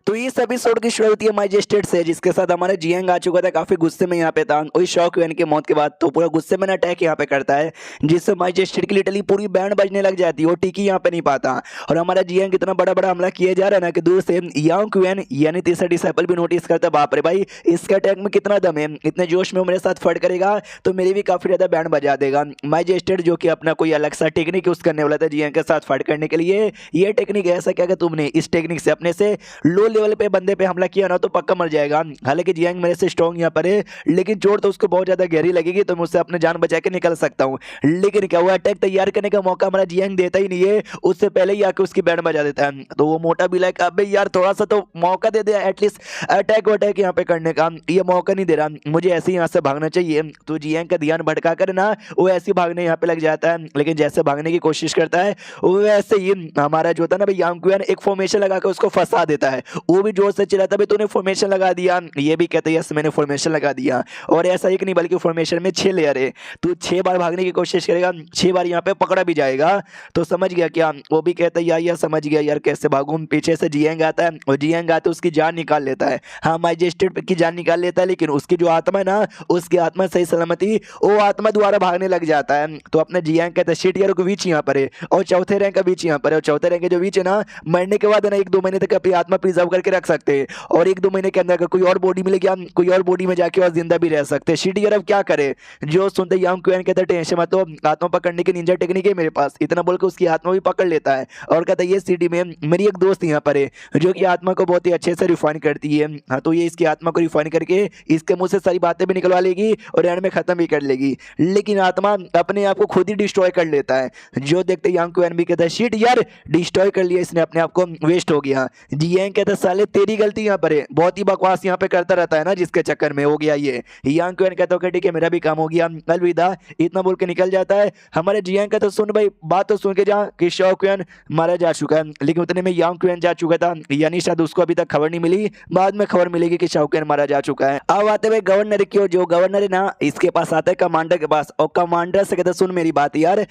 तो ये सभी एपिसोड की शुरू होती है मैजिस्ट्रेट से, जिसके साथ हमारे जियांग आ चुका था काफी गुस्से में यहाँ पे था वही शॉक वेन की मौत के बाद। तो पूरा गुस्से में अटैक यहाँ पे करता है, जिससे मैजिस्ट्रेट की लिटरली पूरी बैंड बजने लग जाती है, वो टिकी यहाँ पे नहीं पाता। और हमारा जियांग इतना बड़ा बड़ा हमला किया जा रहा है ना कि दूर से यांग क्वेन यानी तीसरा डिसाइपल भी नोटिस करता है, बाप रे भाई इसके अटैक में कितना दम है, इतने जोश में वो मेरे साथ फट करेगा तो मेरी भी काफी ज्यादा बैंड बजा देगा। मैजिस्ट्रेट जो कि अपना कोई अलग सा टेक्निक यूज करने वाला था जियांग के साथ फाइट करने के लिए। ये टेक्निक ऐसा क्या कि तुमने इस टेक्निक से अपने से लो लेवल पे बंदे पे हमला किया ना तो पक्का मर जाएगा। हालांकि जियांग मेरे से स्ट्रॉन्ग यहाँ पर है, लेकिन चोट तो उसको बहुत ज्यादा गहरी लगेगी, तो मैं उससे अपने जान बचा के निकल सकता हूँ। लेकिन क्या हुआ, अटैक तैयार करने का मौका हमारा जियांग देता ही नहीं है, उससे पहले ही आके उसकी बैंड बजा देता है। तो वो मोटा भी लाइक अबे यार थोड़ा सा तो मौका दे दे एटलीस्ट अटैक वटैक यहाँ पे करने का, ये मौका नहीं दे रहा, मुझे ऐसे ही यहाँ से भागना चाहिए। तो जियांग का ध्यान भटका कर ना वो ऐसे ही भागने यहाँ पे लग जाता है, लेकिन जैसे भागने की कोशिश करता है वैसे ही हमारा जो था ना भाई यांग क्वियन एक फॉर्मेशन लगा के उसको फंसा देता है। वो भी जोर से चिल्लाता भाई तूने फॉर्मेशन लगा दिया, ये भी कहते यस मैंने फॉर्मेशन लगा दिया। और ऐसा एक नहीं बल्कि फॉर्मेशन में 6 लेयर है, तू 6 बार भागने की कोशिश करेगा 6 बार यहाँ पे पकड़ा भी जाएगा। तो समझ गया क्या, वो भी कहता है यार समझ गया यार कैसे भागूं। पीछे से जियांग आता है और जियांग आते उसकी जान निकाल लेता है। हाँ मैजिस्ट्रेट की जान निकाल लेता है, लेकिन उसकी जो आत्मा है ना उसकी आत्मा सही सलामती वो आत्मा द्वारा भागने लग जाता है। तो अपने जियांग कहता है शिट यार को बीच यहाँ पर है और चौथे रैंक का बीच यहाँ पर है, और चौथे रैंक के जो बीच है ना मरने के बाद है ना 1-2 महीने तक अपनी आत्मा प्रिजर्व करके रख सकते हैं, और 1-2 महीने के अंदर अगर कोई और बॉडी मिलेगी हम कोई और बॉडी में जाके और जिंदा भी रह सकते हैं। शिट यार अब क्या करे। जो सुनते यांग क्वेन कहता है टेंशन मत लो, आत्मा पकड़ने की निंजा टेक्निक है मेरे पास, इतना बोल के उसकी आत्मा भी पकड़ लेता है। और कहता है ये सिटी में मेरी एक दोस्त यहाँ पर है जो कि आत्मा को बहुत ही अच्छे से रिफाइन करती है। हाँ तो ये इसकी आत्मा को रिफाइन करके इसके मुंह से सारी बातें भी निकलवा लेगी और एंड में खत्म भी कर लेगी। लेकिन आत्मा अपने आप को खुद ही डिस्ट्रॉय कर लेता है। जो देखते यांग क्वेन भी कहता है शिट यार डिस्ट्रॉय कर लिया इसने अपने आप को, वेस्ट हो गया। जियांग कहता है साले तेरी गलती यहाँ पर है, बहुत ही बकवास यहाँ पे करता रहता है ना जिसके चक्कर में हो गया ये। यांग क्वेन कहता है ठीक है मेरा भी काम हो गया अलविदा, इतना बोल के निकल जाता है। हमारे जियांग कहता है सुन भाई बात तो सुन के जा कि शॉ क्वेन मारा जा चुका है, लेकिन उतने में यांग क्वेन जा चुका था, यानी शायद उसको अभी तक खबर नहीं मिली, बाद में खबर मिलेगी कि शॉ क्वेन मारा जा चुका है। अब आते हुए गवर्नर की ओर, जो गवर्नर है ना इसके पास आता है कमांडर के पास, और कमांडर से कहता है सुन मेरी बात यार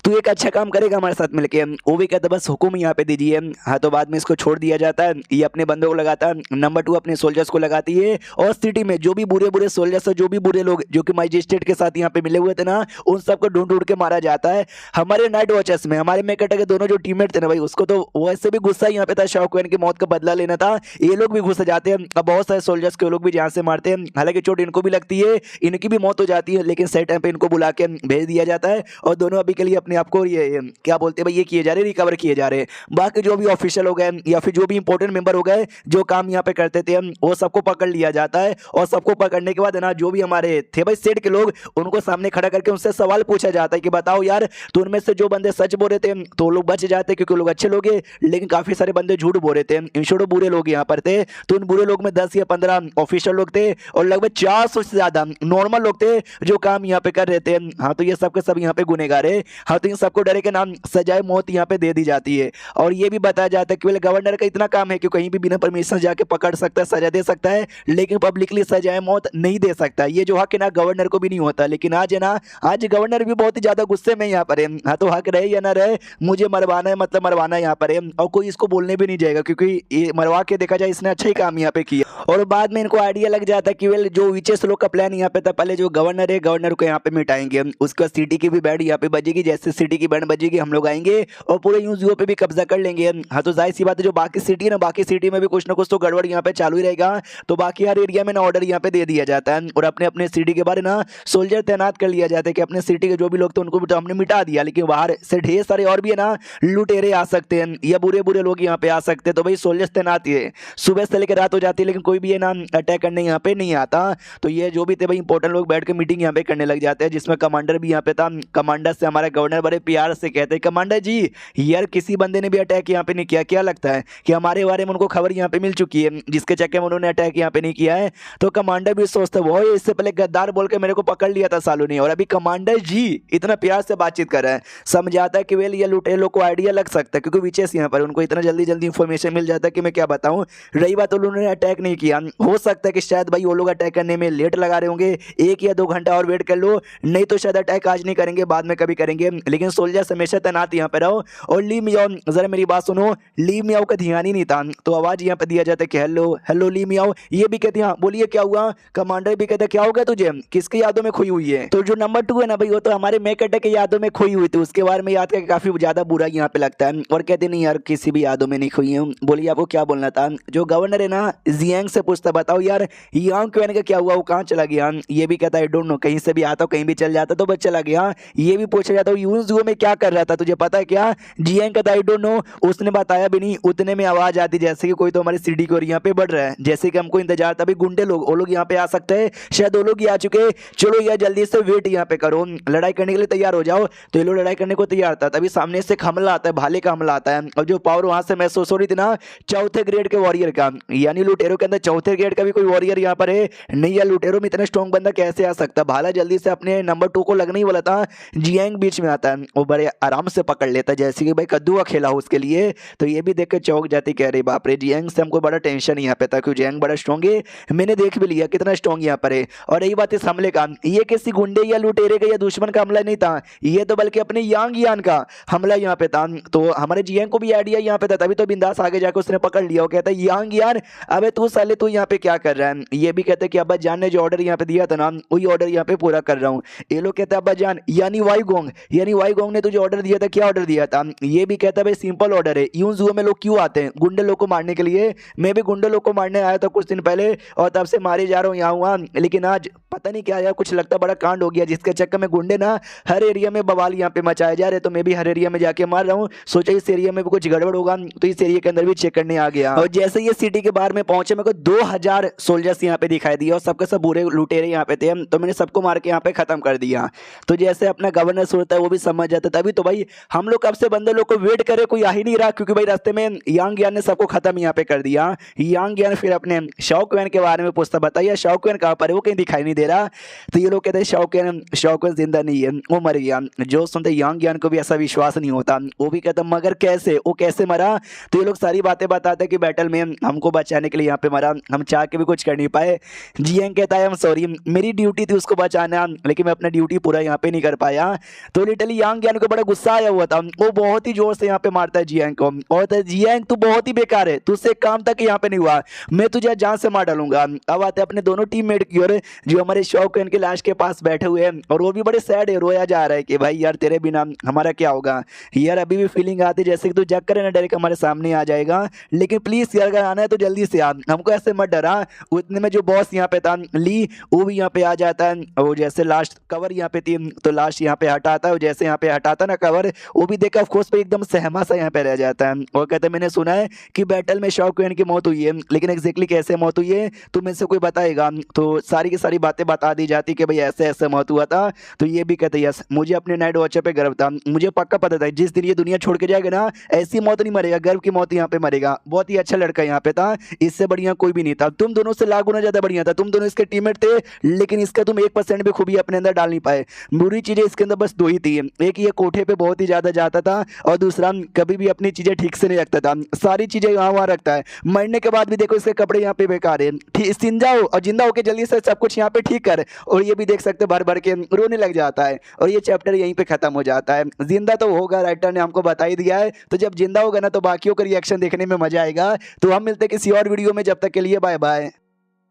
तू एक अच्छा काम करेगा हमारे साथ मिलके। वो भी कहता है बस हुक्म यहाँ पे दीजिए। हाँ तो बाद में इसको छोड़ दिया जाता है, ये अपने बंदों को लगाता है, नंबर 2 अपने सोल्जर्स को लगाती है, और सिटी में जो भी बुरे बुरे सोल्जर्स जो भी बुरे लोग जो कि मैजिस्ट्रेट के साथ यहाँ पे मिले हुए थे ना उन सबको ढूंढ ढूंढ के मारा जाता है। हमारे नाइट वॉचर्स में हमारे मेकटा के दोनों जो टीममेट थे ना भाई उसको तो वैसे भी गुस्सा यहाँ पे था, शॉ क्वेन की मौत का बदला लेना था, ये लोग भी घुस जाते हैं। अब बहुत सारे सोल्जर्स के लोग भी जान से मारते हैं, हालांकि चोट इनको भी लगती है, इनकी भी मौत हो जाती है, लेकिन सही टाइम पे इनको बुला के भेज दिया जाता है और दोनों अभी के लिए अपने आप को ये क्या बोलते हैं भाई ये किए जा रहे, रिकवर किए जा रहे। बाकी जो भी ऑफिशियल हो गए या फिर जो भी इंपॉर्टेंट मेंबर हो गए जो काम यहाँ पे करते थे वो सबको पकड़ लिया जाता है, और सबको पकड़ने के बाद ना जो भी हमारे थे भाई सेट के लोग उनको सामने खड़ा करके उनसे सवाल पूछा जाता है कि बताओ यार तो उनमें से जो बंदे सच बोल रहे थे तो लोग बच जाते क्योंकि लोग अच्छे लोग हैं, लेकिन काफी सारे बंदे झूठ बोल रहे थे, इंश्योर बुरे लोग यहाँ पर थे। तो उन बुरे लोग में 10 या 15 ऑफिशियल लोग थे और लगभग 400 से ज्यादा नॉर्मल लोग थे जो काम यहाँ पे कर रहे थे। हाँ तो ये सबके सब यहाँ पे गुनेगार है। हाँ तो इन सबको डरे के नाम सजाए मौत यहाँ पे दे दी जाती है, और ये भी बताया जाता है कि गवर्नर का इतना काम है कि कहीं भी बिना परमिशन जाके पकड़ सकता है, सजा दे सकता है, लेकिन पब्लिकली सजाए मौत नहीं दे सकता। ये जो हक है ना गवर्नर को भी नहीं होता, लेकिन आज है ना आज गवर्नर भी बहुत ही ज्यादा गुस्से में यहाँ पर है। हाँ तो हक रहे या ना रहे मुझे मरवाना है, मतलब मरवाना यहाँ पर है, और कोई इसको बोलने भी नहीं जाएगा क्योंकि ये मरवा के देखा जाए इसने अच्छा ही काम यहाँ पे किया। और बाद में इनको आइडिया लग जाता है कि जो विचेस लोग का प्लान यहाँ पे था, पहले जो गवर्नर है गवर्नर को यहाँ पे मिटाएंगे, उसके बाद सिटी की भी बैंड यहाँ पे बजेगी, जैसे सिटी की बैंड बजेगी हम लोग आएंगे और पूरे यूजीओ पे भी कब्जा कर लेंगे। हाँ तो जाहिर सी बात है जो बाकी सिटी है ना बाकी सिटी में भी कुछ ना कुछ तो गड़बड़ यहाँ पे चालू ही रहेगा, तो बाकी हर एरिया में ना ऑर्डर यहाँ पे दे दिया जाता है और अपने अपने सिटी के बारे ना सोल्जर तैनात कर लिया जाता है कि अपने सिटी के जो भी लोग थे उनको भी तो हमने मिटा दिया, लेकिन बाहर से ढेर सारे और भी है ना लुटेरे आ सकते हैं या बुरे बुरे लोग यहाँ पे आ सकते हैं। तो भाई सोल्जर्स तैनात है, सुबह से लेकर रात हो जाती है लेकिन कोई भी है ना अटैक करने यहाँ पे नहीं आता। तो ये जो भी थे भाई इंपॉर्टेंट लोग बैठ के मीटिंग यहाँ पे करने लग जाते हैं, जिसमें कमांडर भी यहाँ पे था। कमांडर से हमारा गवर्नर बड़े प्यार से कहते हैं कमांडर जी यार किसी बंदे ने भी अटैक यहाँ पे नहीं किया, क्या लगता है कि हमारे बारे में उनको खबर यहाँ पे मिल चुकी है जिसके चक्कर में उन्होंने अटैक यहाँ पे नहीं किया है। तो कमांडर भी सोचता है वो इससे पहले गद्दार बोल के मेरे को पकड़ लिया था सालों ने, और अभी कमांडर जी इतना प्यार से बातचीत कर रहा है, समझाता है कि वेल ये लुटेरे लोग को आइडिया लग सकता है क्योंकि विचेस यहाँ पर उनको इतना जल्दी जल्दी इंफॉर्मेशन मिल जाता है कि मैं क्या बताऊं। रही बात उन्होंने अटैक नहीं किया, हो सकता है कि शायद भाई वो लोग अटैक करने में लेट लगा रहे होंगे, 1 या 2 घंटा और वेट कर लो, नहीं तो शायद अटैक आज नहीं करेंगे बाद में कभी करेंगे, लेकिन सोल्जर्स हमेशा तैनात यहाँ पे रहो। और ली मियाओ जरा मेरी बात सुनो, ली मियाओ का ध्यान ही नहीं था, तो आवाज यहाँ पे दिया जाता है कि हेलो हेलो ली मियाओ। ये भी कहते हैं हाँ बोलिए क्या हुआ। कमांडर भी कहते हैं क्या हो गया तुझे, किसकी यादों में खोई हुई है। तो जो नंबर 2 है ना भाई, वो तो हमारे मेकटे के यादों में खोई हुई थी, उसके बारे में याद करके काफी ज्यादा बुरा यहाँ पे लगता है और कहते नहीं यार किसी भी यादों में नहीं खोई है। बोलिए आपको क्या बोलना था। जो गवर्नर है ना जियांग से पूछता बताओ यार यांग क्वेन का क्या हुआ, वो कहाँ चला गया। ये भी कहता है डोंट नो, कहीं से भी आता कहीं भी चल जाता तो बस चला गया। ये भी पूछा जाता यूज़ में क्या कर रहा था तुझे पता है क्या। जियांग कहता है आई डोंट नो, उसने बताया भी नहीं। उतने में आवाज आती जैसे कि कोई तो हमारी सीढ़ी की ओर यहाँ पे बढ़ रहा है, जैसे कि हमको इंतजार था। अभी गुंडे लोग वो लोग यहाँ पे आ सकते हैं, शायद वो लोग ही आ चुके। चलो यार जल्दी से वेट यहाँ पे करो, लड़ाई करने के लिए तैयार हो जाओ। तो ये लोग लड़ाई करने को तैयार था, तभी सामने से एक हमला आता है, भाले का हमला आता है। और जो पावर वहां से महसूस हो रही थी ना चौथे ग्रेड के वॉरियर का, यानी लुटेरो के अंदर चौथे ग्रेड का भी कोई वॉरियर यहाँ पर है नहीं। यार लुटेरो में इतना स्ट्रॉन्ग बंदा कैसे आ सकता। भाला जल्दी से अपने नंबर 2 को लगने ही वाला था, जियांग बीच में आता है, वो बड़े आराम से पकड़ लेता है जैसे कि भाई कद्दू का खेला हो उसके लिए। तो ये भी देख के चौंक जाती, कह रही बाप रे जियांग से हमको बड़ा टेंशन यहाँ पे था, क्योंकि जियांग बड़ा स्ट्रॉन्ग है, मैंने देख भी लिया कितना स्ट्रॉन्ग यहाँ पर है। और यही बात इस हमले का, ये किसी गुंडे या लुटेरे का या दुश्मन का हमला नहीं था, ये तो बल्कि अपने यांग यान का हमला यहाँ पे था। तो हमारे जियांग को भी आइडिया यहाँ पे था, तभी तो बिंदास आगे जाकर उसने पकड़ लिया। वो कहता है यांग यार अबे तू साले तू यहाँ पे क्या कर रहा है। ये भी कहते हैं कि अब्बा जान ने जो ऑर्डर यहाँ पे दिया था ना वही ऑर्डर यहाँ पे पूरा कर रहा हूँ। ये लोग कहते हैं अब्बा जान यानी वाई गोंग ने तुझे ऑर्डर दिया था, क्या ऑर्डर दिया था। ये भी कहता है भाई सिंपल ऑर्डर है, यूं जुए में लोग क्यों आते हैं, गुंडे लोग को मारने के लिए। मैं भी गुंडे लोग को मारने आया था कुछ दिन पहले और तब से मारे जा रहा हूँ यहाँ हुआ, लेकिन आज पता नहीं क्या यार कुछ लगता बड़ा कांड हो गया, जिसके चक्कर में गुंडे ना हर एरिया में बवाल यहाँ पे मचाए जा रहे। तो मैं भी हर एरिया में जाके मार रहा हूँ, सोचा इस एरिया में भी कुछ गड़बड़ होगा तो इस एरिया के अंदर भी चेक करने आ गया। और जैसे ये सिटी के बाहर में पहुंचे मेरे को 2000 सोल्जर्स यहाँ पे दिखाई दिए और सबके सब बुरे लुटेरे यहाँ पे थे, तो मैंने सबको मार के यहाँ पे खत्म कर दिया। तो जैसे अपना गवर्नर सोचता है वो भी समझ जाता है, तभी तो भाई हम लोग कब से बंदे लोग को वेट करे, कोई आ ही नहीं रहा, क्योंकि भाई रास्ते में यांग यान ने सबको खत्म यहाँ पे कर दिया। यांग यान फिर अपने शाओक्वेन के बारे में पूछता बताइए शाओक्वेन कहाँ पर है, वो कहीं दिखाई नहीं दे रहा। तो ये लोग कहते हैं शाओक्वेन जिंदा नहीं है, वो मर गया। जो सुनते यांग यान को भी ऐसा विश्वास नहीं होता, वो भी कहता मगर कैसे, वो कैसे मरा। तो ये लोग सारी बातें बताते हैं कि बैटल में हमको बचाने के लिए यहाँ पे मरा, हम चाह के भी कुछ कर नहीं पाए। जियांग कहता है आई एम सॉरी, मेरी ड्यूटी थी उसको बचाना, लेकिन मैं अपना ड्यूटी पूरा यहाँ पे नहीं कर पाया। तो लिटरली यांग यान को बड़ा गुस्सा आया हुआ था, वो बहुत ही जोर से यहाँ पे मारता है जियांग को और जियांग तू बहुत ही बेकार है, तुझसे काम तक यहाँ पे नहीं हुआ, मैं तुझे जान से मार डालूंगा। अब आते अपने दोनों टीममेट की ओर जो हमारे शाओक्वेन के लाश के पास बैठे हुए हैं और वो भी बड़े सैड है, रोया जा रहा है कि भाई यार तेरे बिना हमारा क्या होगा। यार अभी भी फीलिंग आती है जैसे कि तू जग करे ना डायरेक्ट हमारे सामने आ जाएगा, लेकिन प्लीज यार अगर आना है तो जल्दी से आ, हमको ऐसे मत डरा। उतने में जो बॉस यहाँ पे था ली वो भी यहाँ पे आ जाता है, वो जैसे लास्ट कवर यहाँ पे थी तो लास्ट यहाँ पे हटाता है, जैसे यहाँ पे हटाता ना कवर वो भी देखा ऑफकोर्स पे एकदम सहमा सा यहाँ पे रह जाता है और कहता है मैंने सुना है कि बैटल में शाओक्वेन की मौत हुई है, लेकिन एग्जैक्टली कैसे मौत हुई है तो मेरे से कोई बताएगा। तो सारी की सारी बातें बता दी जाती कि भाई ऐसे ऐसे मौत हुआ था। तो ये भी कहते यस मुझे अपने नाइट वॉचर पे गर्व था, मुझे पक्का पता था जिस दिन ये दुनिया छोड़ के जाएगा ना ऐसी मौत नहीं मरेगा, गर्व की मौत यहाँ पे मरेगा। बहुत ही अच्छा लड़का यहाँ पे था, इससे बढ़िया कोई भी नहीं था, तुम दोनों से लाख गुना ज्यादा बढ़िया था, तुम दोनों इसके टीममेट थे, लेकिन इसका तुम 1% भी खूबी अपने अंदर डाल नहीं पाए। बुरी चीजें इसके अंदर बस 2 ही थी, एक ये कोठे पे बहुत ही ज्यादा जाता था और दूसरा कभी भी अपनी चीजें ठीक से नहीं रखता था, सारी चीजें यहाँ वहाँ रखता है। मरने के बाद भी देखो इसके कपड़े यहाँ पे बेकार है, जिंदा हो और जिंदा होकर जल्दी से सब कुछ यहाँ पे ठीक कर। और ये भी देख सकते भर भर के रोने लग जाता है और ये चैप्टर यहीं पे खत्म हो जाता है। जिंदा तो होगा, राइटर ने हमको बता ही दिया है, तो जब जिंदा होगा ना तो बाकियों का रिएक्शन देखने में मजा आएगा। तो हम मिलते हैं किसी और वीडियो में, जब तक के लिए बाय बाय।